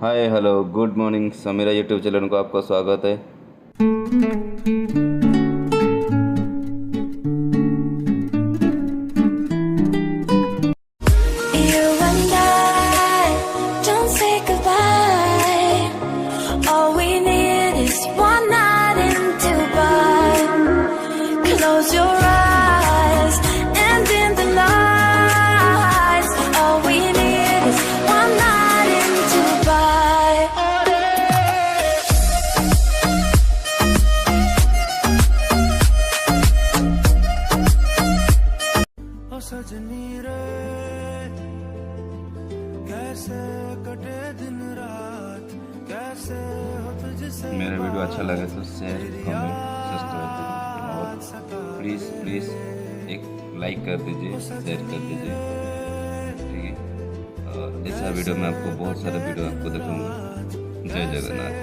हाय hello good morning. Samira YouTube channel को आपका स्वागत है। You and I don't say goodbye. All we need is one night in Dubai. Close your eyes and in the lights. All we need is one night in Dubai. ओ सजनी रे कैसे कटे दिन रात कैसे हो तुझसे। मेरा वीडियो अच्छा लगे तो शेयर कमेंट सब्सक्राइब और प्लीज़ एक लाइक कर दीजिए, शेयर कर दीजिए, ठीक है। और ऐसा वीडियो मैं आपको बहुत सारे वीडियो आपको दिखाऊंगा। जय जगन्नाथ।